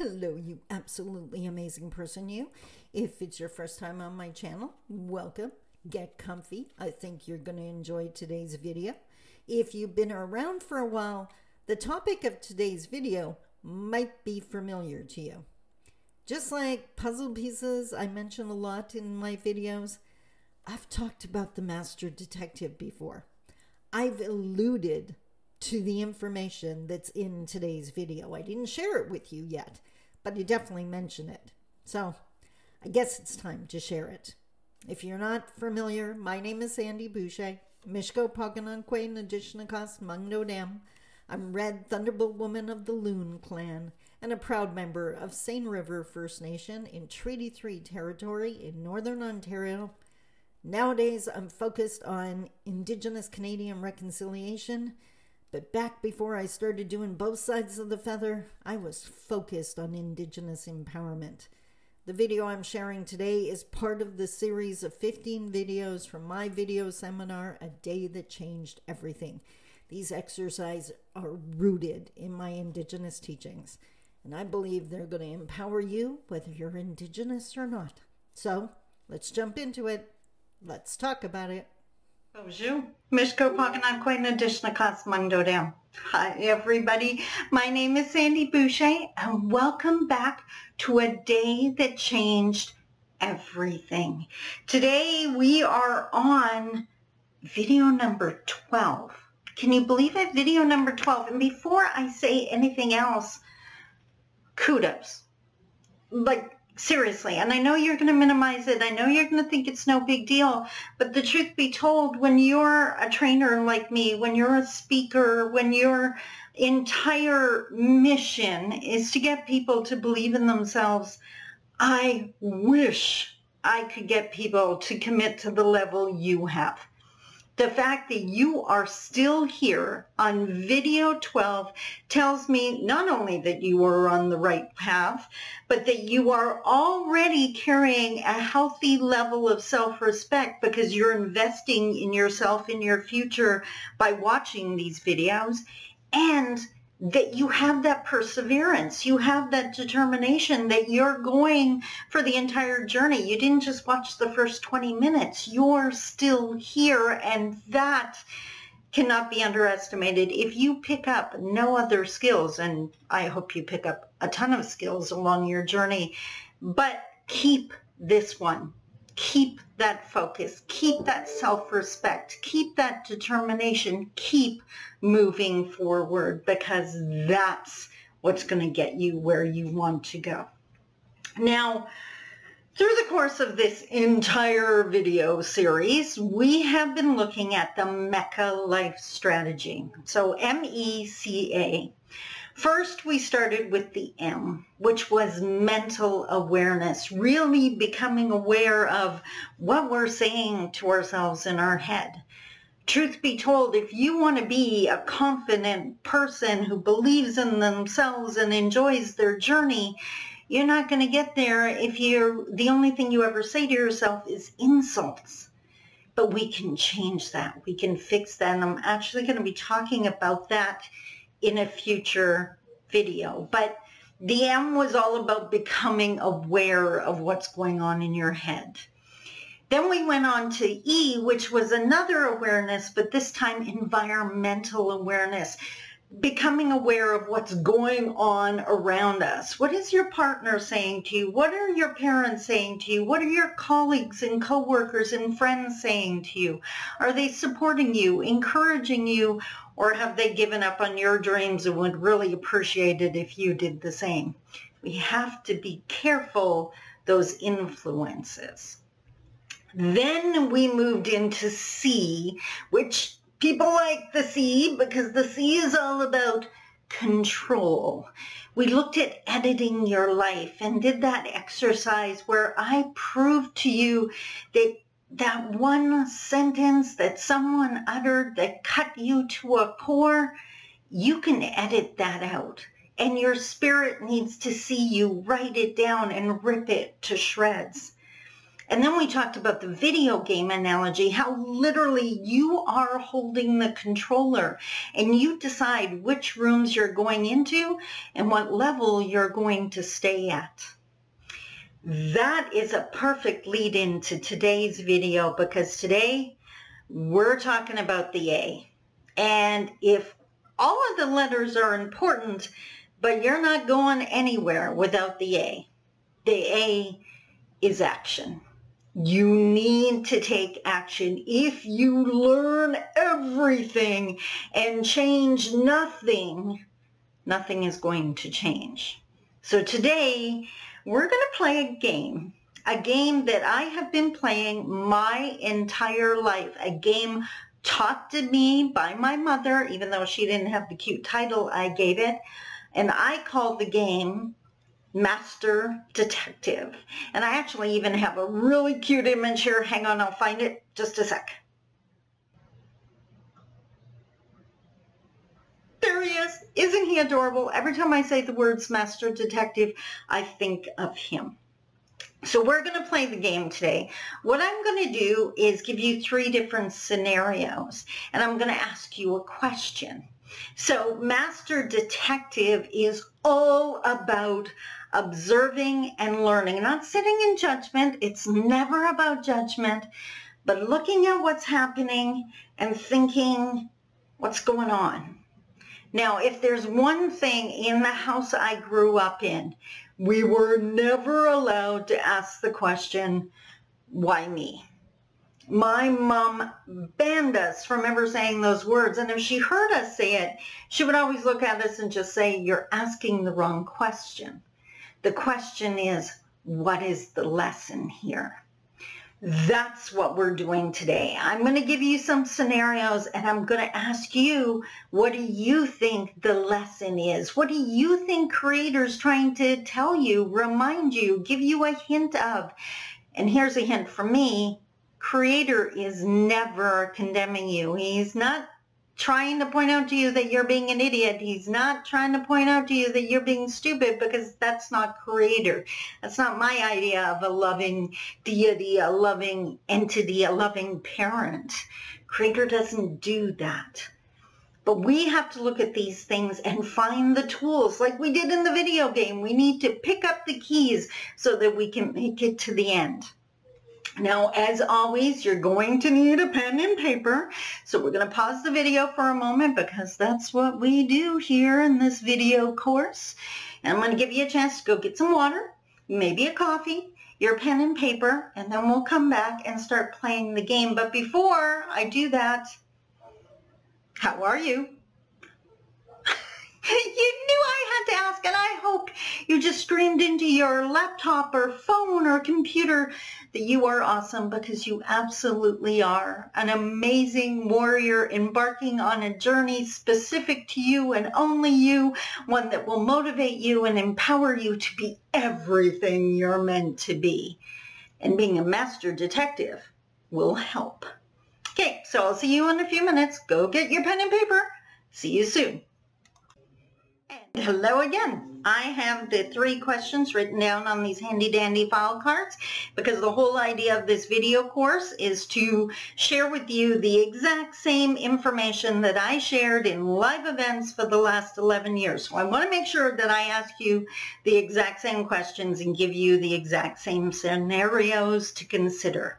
Hello, you absolutely amazing person, you. If it's your first time on my channel, welcome. Get comfy. I think you're going to enjoy today's video. If you've been around for a while, the topic of today's video might be familiar to you. Just like puzzle pieces I mention a lot in my videos, I've talked about the Master Detective before. I've alluded to the information that's in today's video. I didn't share it with you yet, but I definitely mention it. So I guess it's time to share it. If you're not familiar, my name is Sandy Boucher, Mishko Poganonque Nadishnakas Mungno Dam. I'm Red Thunderbolt Woman of the Loon Clan and a proud member of Seine River First Nation in Treaty 3 territory in Northern Ontario. Nowadays, I'm focused on Indigenous Canadian reconciliation, but back before I started doing both sides of the feather, I was focused on Indigenous empowerment. The video I'm sharing today is part of the series of 15 videos from my video seminar, A Day That Changed Everything. These exercises are rooted in my Indigenous teachings, and I believe they're going to empower you whether you're Indigenous or not. So, let's jump into it. Let's talk about it. Bonjour. Mishko Poganonque Nadishnakas Mungno Dam. Hi everybody, my name is Sandy Boucher and welcome back to A Day That Changed Everything. Today we are on video number 12. Can you believe it? Video number 12. And before I say anything else, kudos. Like, seriously, and I know you're going to minimize it. I know you're going to think it's no big deal, but the truth be told, when you're a trainer like me, when you're a speaker, when your entire mission is to get people to believe in themselves, I wish I could get people to commit to the level you have. The fact that you are still here on video 12 tells me not only that you are on the right path, but that you are already carrying a healthy level of self-respect because you're investing in yourself, in your future by watching these videos, and that you have that perseverance, you have that determination that you're going for the entire journey. You didn't just watch the first 20 minutes. You're still here, and that cannot be underestimated. If you pick up no other skills, and I hope you pick up a ton of skills along your journey, but keep this one. Keep that focus, keep that self-respect, keep that determination, keep moving forward, because that's what's going to get you where you want to go. Now, through the course of this entire video series, we have been looking at the MECA Life Strategy. So MECA. First, we started with the M, which was mental awareness, really becoming aware of what we're saying to ourselves in our head. Truth be told, if you want to be a confident person who believes in themselves and enjoys their journey, you're not going to get there if the only thing you ever say to yourself is insults. But we can change that. We can fix that. And I'm actually going to be talking about that in a future video. But the M was all about becoming aware of what's going on in your head. Then we went on to E, which was another awareness, but this time environmental awareness. Becoming aware of what's going on around us. What is your partner saying to you? What are your parents saying to you? What are your colleagues and coworkers and friends saying to you? Are they supporting you, encouraging you, or have they given up on your dreams and would really appreciate it if you did the same? We have to be careful those influences. Then we moved into C, which people like the C because the C is all about control. We looked at editing your life and did that exercise where I proved to you that that one sentence that someone uttered that cut you to a core, you can edit that out. And your spirit needs to see you write it down and rip it to shreds. And then we talked about the video game analogy, how literally you are holding the controller and you decide which rooms you're going into and what level you're going to stay at. That is a perfect lead into today's video, because today we're talking about the A. And if all of the letters are important, but you're not going anywhere without the A is action. You need to take action. If you learn everything and change nothing, nothing is going to change. So today, we're going to play a game that I have been playing my entire life, a game taught to me by my mother, even though she didn't have the cute title I gave it. And I call the game Master Detective. And I actually even have a really cute image here. Hang on, I'll find it. Just a sec. There he is. Isn't he adorable? Every time I say the words Master Detective, I think of him. So we're going to play the game today. What I'm going to do is give you 3 different scenarios, and I'm going to ask you a question. So Master Detective is all about observing and learning, not sitting in judgment. It's never about judgment, but looking at what's happening and thinking what's going on. Now, if there's one thing in the house I grew up in, we were never allowed to ask the question, why me? My mom banned us from ever saying those words. And if she heard us say it, she would always look at us and just say, you're asking the wrong question. The question is, what is the lesson here? That's what we're doing today. I'm going to give you some scenarios and I'm going to ask you, what do you think the lesson is? What do you think creator's trying to tell you, remind you, give you a hint of? And here's a hint from me. Creator is never condemning you. He's not trying to point out to you that you're being an idiot. He's not trying to point out to you that you're being stupid, because that's not creator. That's not my idea of a loving deity, a loving entity, a loving parent. Creator doesn't do that. But we have to look at these things and find the tools like we did in the video game. We need to pick up the keys so that we can make it to the end. Now, as always, you're going to need a pen and paper. So we're going to pause the video for a moment, because that's what we do here in this video course. And I'm going to give you a chance to go get some water, maybe a coffee, your pen and paper, and then we'll come back and start playing the game. But before I do that, how are you? You knew I had to ask, and I hope you just screamed into your laptop or phone or computer that you are awesome, because you absolutely are an amazing warrior embarking on a journey specific to you and only you, one that will motivate you and empower you to be everything you're meant to be. And being a master detective will help. Okay, so I'll see you in a few minutes. Go get your pen and paper. See you soon. And hello again. I have the 3 questions written down on these handy dandy file cards, because the whole idea of this video course is to share with you the exact same information that I shared in live events for the last 11 years. So I want to make sure that I ask you the exact same questions and give you the exact same scenarios to consider.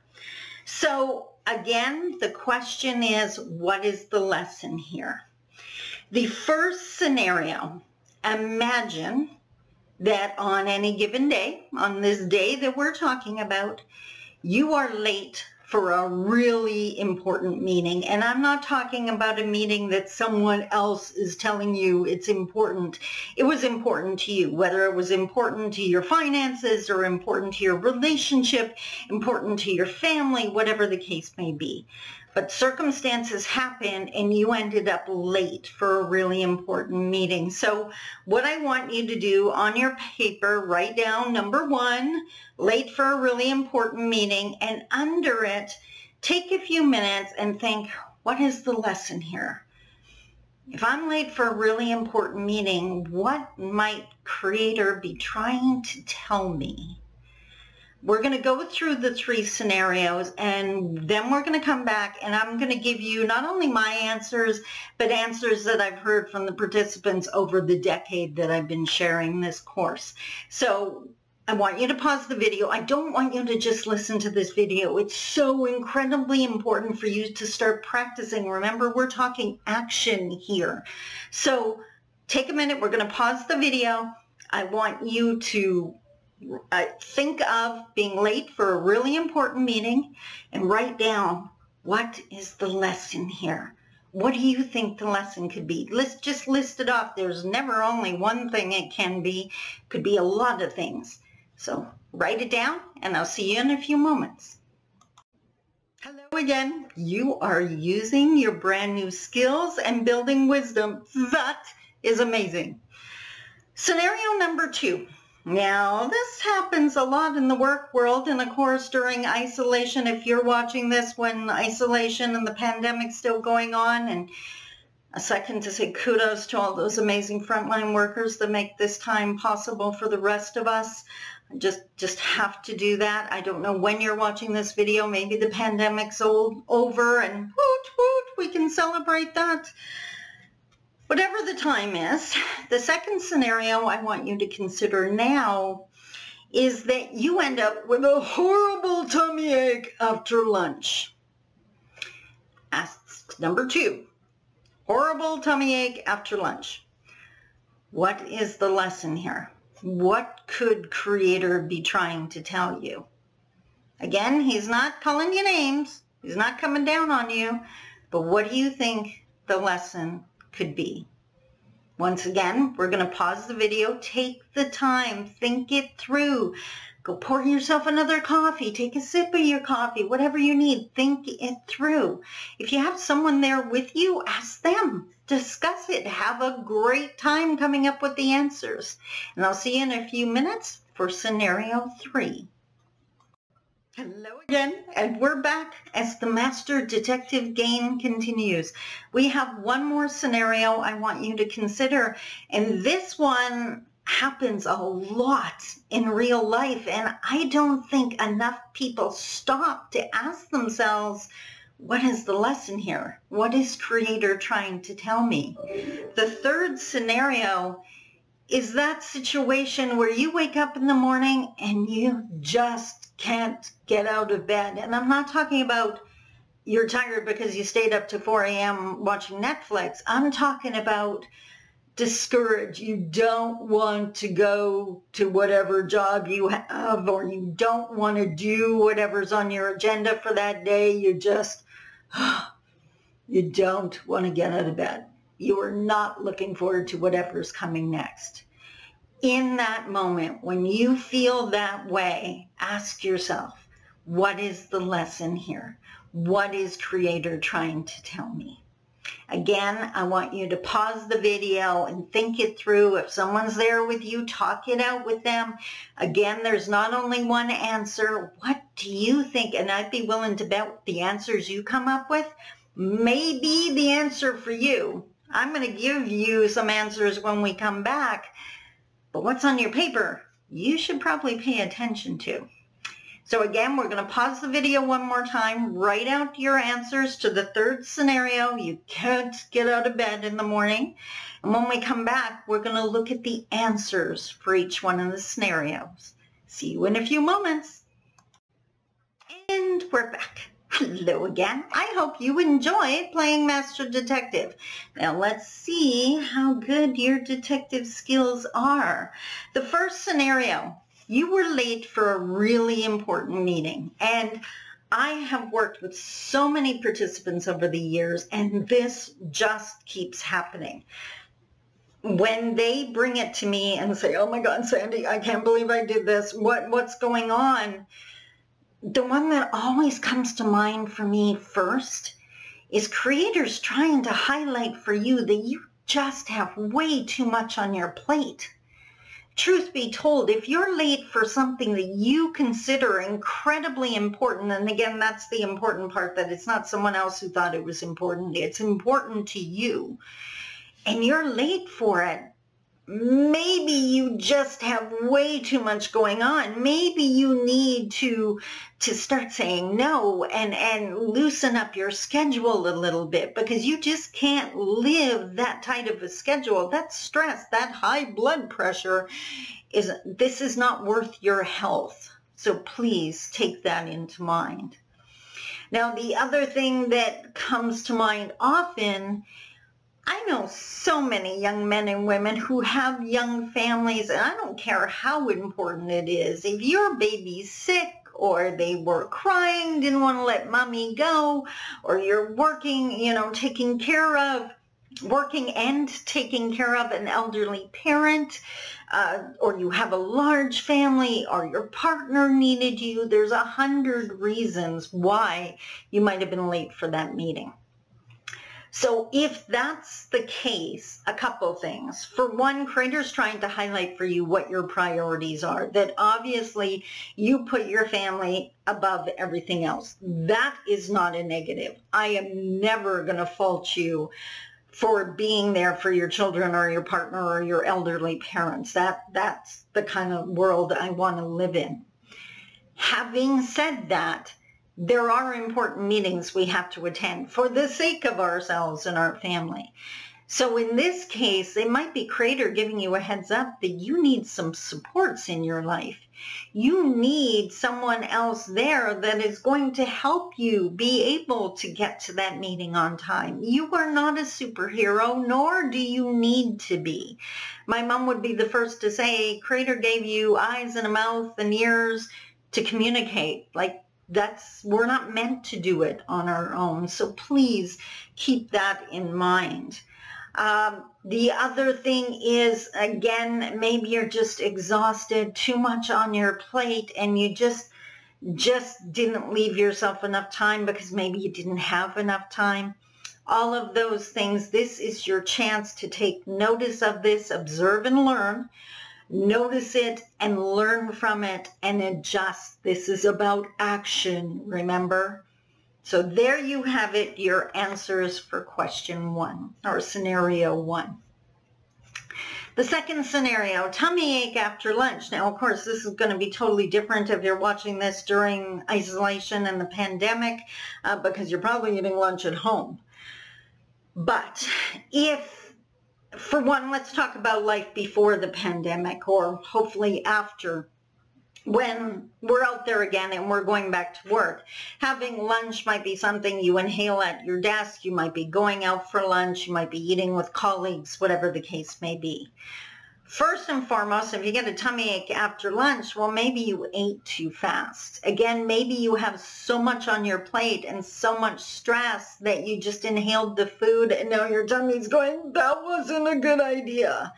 So again, the question is, what is the lesson here? The first scenario, imagine that on any given day, on this day that we're talking about, you are late for a really important meeting. And I'm not talking about a meeting that someone else is telling you it's important. It was important to you, whether it was important to your finances or important to your relationship, important to your family, whatever the case may be. But circumstances happen and you ended up late for a really important meeting. So what I want you to do on your paper, write down number 1, late for a really important meeting, and under it, take a few minutes and think, what is the lesson here? If I'm late for a really important meeting, what might Creator be trying to tell me? We're going to go through the 3 scenarios, and then we're going to come back and I'm going to give you not only my answers, but answers that I've heard from the participants over the decade that I've been sharing this course. So I want you to pause the video. I don't want you to just listen to this video. It's so incredibly important for you to start practicing. Remember, we're talking action here. So take a minute. We're going to pause the video. I want you to think of being late for a really important meeting and write down, what is the lesson here? What do you think the lesson could be? Let's just list it off. There's never only one thing it can be. It could be a lot of things. So write it down, and I'll see you in a few moments. Hello again. You are using your brand new skills and building wisdom. That is amazing. Scenario number 2. Now, this happens a lot in the work world, and of course during isolation. If you're watching this when isolation and the pandemic's still going on, and a second to say kudos to all those amazing frontline workers that make this time possible for the rest of us. Just have to do that. I don't know when you're watching this video. Maybe the pandemic's over and woot woot, we can celebrate that. Whatever the time is, the second scenario I want you to consider now is that you end up with a horrible tummy ache after lunch. Ask number 2, horrible tummy ache after lunch. What is the lesson here? What could Creator be trying to tell you? Again, he's not calling you names. He's not coming down on you. But what do you think the lesson could be? Once again, we're going to pause the video. Take the time. Think it through. Go pour yourself another coffee. Take a sip of your coffee. Whatever you need. Think it through. If you have someone there with you, ask them. Discuss it. Have a great time coming up with the answers. And I'll see you in a few minutes for scenario 3. Hello again, and we're back as the Master Detective game continues. We have one more scenario I want you to consider, and this one happens a lot in real life, and I don't think enough people stop to ask themselves, what is the lesson here? What is Creator trying to tell me? The third scenario is that situation where you wake up in the morning and you just can't get out of bed. And I'm not talking about you're tired because you stayed up to 4 a.m. watching Netflix. I'm talking about discouraged. You don't want to go to whatever job you have, or you don't want to do whatever's on your agenda for that day. You just, you don't want to get out of bed. You are not looking forward to whatever's coming next. In that moment, when you feel that way, ask yourself, what is the lesson here? What is Creator trying to tell me? Again, I want you to pause the video and think it through. If someone's there with you, talk it out with them. Again, there's not only one answer. What do you think? And I'd be willing to bet the answers you come up with may be the answer for you. I'm going to give you some answers when we come back. But what's on your paper, you should probably pay attention to. So again, we're going to pause the video one more time. Write out your answers to the third scenario. You can't get out of bed in the morning. And when we come back, we're going to look at the answers for each one of the scenarios. See you in a few moments. And we're back. Hello again. I hope you enjoy playing Master Detective. Now let's see how good your detective skills are. The first scenario, you were late for a really important meeting, and I have worked with so many participants over the years, and this just keeps happening. When they bring it to me and say, oh my God, Sandy, I can't believe I did this. What's going on? The one that always comes to mind for me first is Creator's trying to highlight for you that you just have way too much on your plate. Truth be told, if you're late for something that you consider incredibly important, and again, that's the important part, that it's not someone else who thought it was important, it's important to you, and you're late for it, maybe you just have way too much going on. Maybe you need to start saying no and loosen up your schedule a little bit, because you just can't live that tight of a schedule. That stress, that high blood pressure, this is not worth your health. So please take that into mind. Now, the other thing that comes to mind often, I know so many young men and women who have young families, and I don't care how important it is. If your baby's sick, or they were crying, didn't want to let mommy go, or you're working, working and taking care of an elderly parent, or you have a large family, or your partner needed you, there's 100 reasons why you might have been late for that meeting. So if that's the case, a couple things. For one, Creator's trying to highlight for you what your priorities are, that obviously you put your family above everything else. That is not a negative. I am never going to fault you for being there for your children or your partner or your elderly parents. That's the kind of world I want to live in. Having said that, there are important meetings we have to attend for the sake of ourselves and our family. So in this case, it might be Creator giving you a heads up that you need some supports in your life. You need someone else there that is going to help you be able to get to that meeting on time. You are not a superhero, nor do you need to be. My mom would be the first to say, Creator gave you eyes and a mouth and ears to communicate. We're not meant to do it on our own. So please keep that in mind. The other thing is, again, maybe you're just exhausted, too much on your plate, and you just didn't leave yourself enough time because maybe you didn't have enough time. All of those things, this is your chance to take notice of this, observe and learn. Notice it and learn from it and adjust. This is about action, remember? So there you have it, your answers for question 1 or scenario 1. The second scenario, tummy ache after lunch. Now, of course, this is going to be totally different if you're watching this during isolation and the pandemic, because you're probably eating lunch at home. But for one, let's talk about life before the pandemic, or hopefully after, when we're out there again and we're going back to work. Having lunch might be something you inhale at your desk. You might be going out for lunch. You might be eating with colleagues, whatever the case may be. First and foremost, if you get a tummy ache after lunch, well, maybe you ate too fast. Again, maybe you have so much on your plate and so much stress that you just inhaled the food and now your tummy's going, that wasn't a good idea.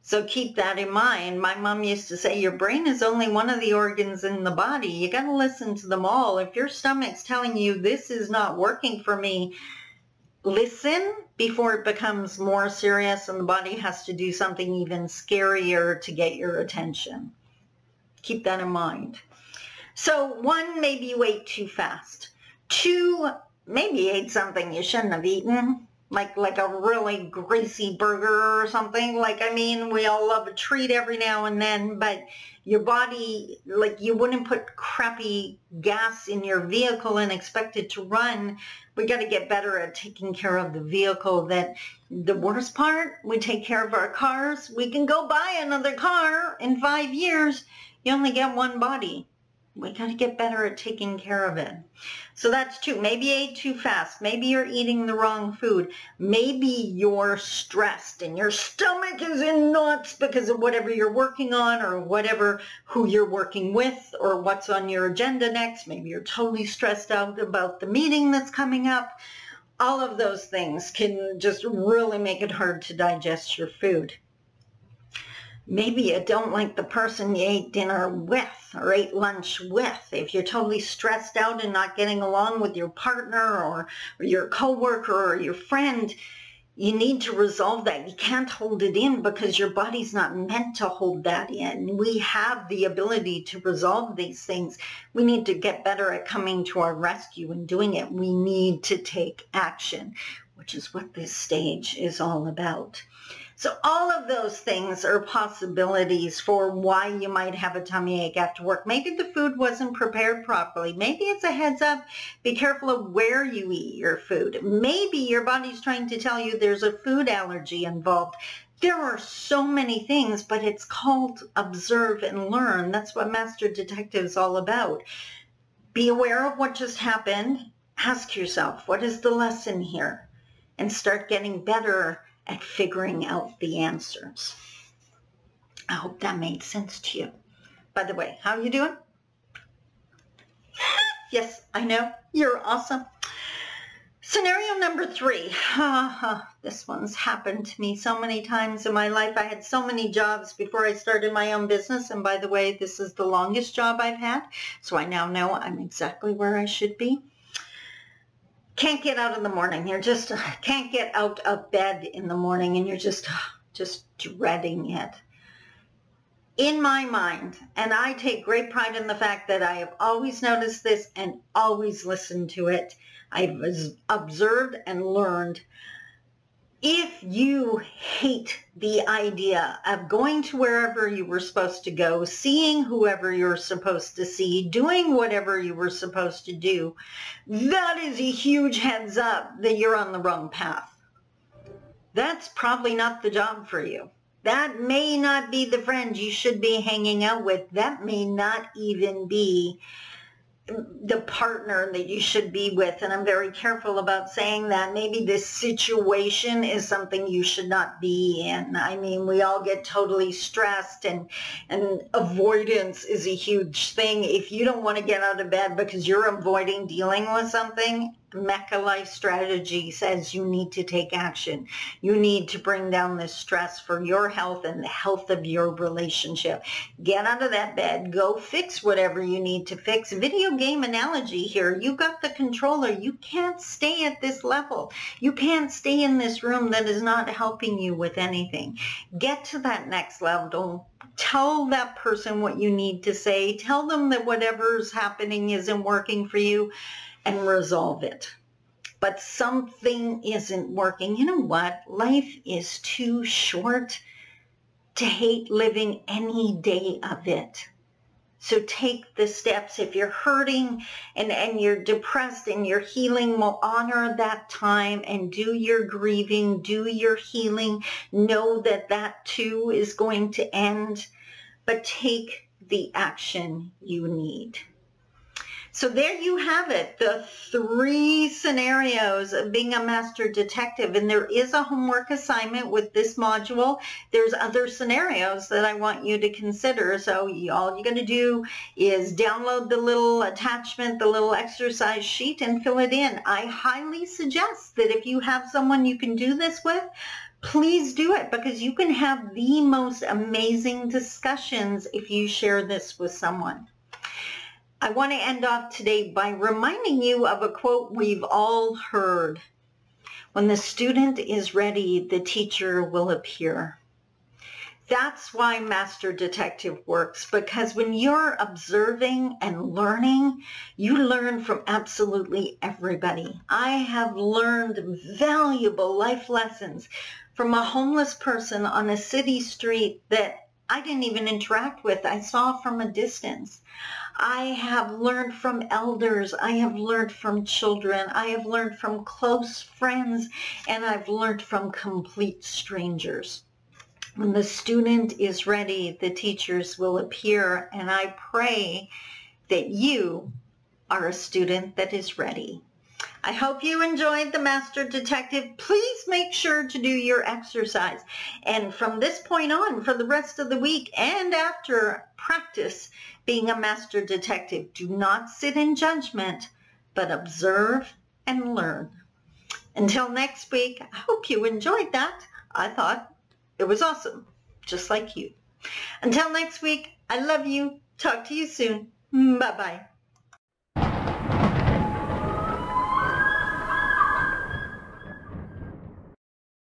So keep that in mind. My mom used to say, your brain is only one of the organs in the body. You got to listen to them all. If your stomach's telling you this is not working for me, listen before it becomes more serious and the body has to do something even scarier to get your attention. Keep that in mind. So 1, maybe you ate too fast. 2, maybe you ate something you shouldn't have eaten, like a really greasy burger or something. We all love a treat every now and then, but your body, you wouldn't put crappy gas in your vehicle and expect it to run. We got to get better at taking care of the vehicle. That the worst part, we take care of our cars. We can go buy another car in 5 years. You only get one body. We got to get better at taking care of it. So that's 2. Maybe you ate too fast. Maybe you're eating the wrong food. Maybe you're stressed and your stomach is in knots because of whatever you're working on, or who you're working with, or what's on your agenda next. Maybe you're totally stressed out about the meeting that's coming up. All of those things can just really make it hard to digest your food. Maybe you don't like the person you ate dinner with or ate lunch with. If you're totally stressed out and not getting along with your partner or your coworker or your friend, you need to resolve that. You can't hold it in because your body's not meant to hold that in. We have the ability to resolve these things. We need to get better at coming to our rescue and doing it. We need to take action, which is what this stage is all about. So all of those things are possibilities for why you might have a tummy ache after work. Maybe the food wasn't prepared properly. Maybe it's a heads up. Be careful of where you eat your food. Maybe your body's trying to tell you there's a food allergy involved. There are so many things, but it's called observe and learn. That's what Master Detective is all about. Be aware of what just happened. Ask yourself, what is the lesson here? And start getting better at figuring out the answers. I hope that made sense to you. By the way, how are you doing? Yes, I know. You're awesome. Scenario number 3. This one's happened to me so many times in my life. I had so many jobs before I started my own business. And by the way, this is the longest job I've had. So I now know I'm exactly where I should be. Can't get out in the morning. You're just can't get out of bed in the morning, and you're just dreading it. In my mind, and I take great pride in the fact that I have always noticed this and always listened to it. I've observed and learned. If you hate the idea of going to wherever you were supposed to go, seeing whoever you're supposed to see, doing whatever you were supposed to do, that is a huge heads up that you're on the wrong path. That's probably not the job for you. That may not be the friend you should be hanging out with. That may not even be the partner that you should be with. And I'm very careful about saying that. Maybe this situation is something you should not be in. I mean, we all get totally stressed, and avoidance is a huge thing. If you don't want to get out of bed because you're avoiding dealing with something, Mecca Life Strategy says you need to take action. You need to bring down this stress for your health and the health of your relationship. Get out of that bed. Go fix whatever you need to fix. Video game analogy here. You got the controller. You can't stay at this level. You can't stay in this room that is not helping you with anything. Get to that next level. Tell that person what you need to say. Tell them that whatever's happening isn't working for you, and resolve it. But something isn't working. You know what? Life is too short to hate living any day of it. So take the steps. If you're hurting and you're depressed and you're healing, well, honor that time and do your grieving, do your healing. Know that that too is going to end, but take the action you need. So there you have it, the 3 scenarios of being a master detective. And there is a homework assignment with this module. There's other scenarios that I want you to consider. So all you got to do is download the little attachment, the little exercise sheet, and fill it in. I highly suggest that if you have someone you can do this with, please do it, because you can have the most amazing discussions if you share this with someone. I want to end off today by reminding you of a quote we've all heard. When the student is ready, the teacher will appear. That's why Master Detective works, because when you're observing and learning, you learn from absolutely everybody. I have learned valuable life lessons from a homeless person on a city street that I didn't even interact with. I saw from a distance. I have learned from elders. I have learned from children. I have learned from close friends, and I've learned from complete strangers. When the student is ready, the teachers will appear, and I pray that you are a student that is ready. I hope you enjoyed the Master Detective. Please make sure to do your exercise. And from this point on, for the rest of the week and after, practice being a Master Detective. Do not sit in judgment, but observe and learn. Until next week, I hope you enjoyed that. I thought it was awesome, just like you. Until next week, I love you. Talk to you soon. Bye-bye.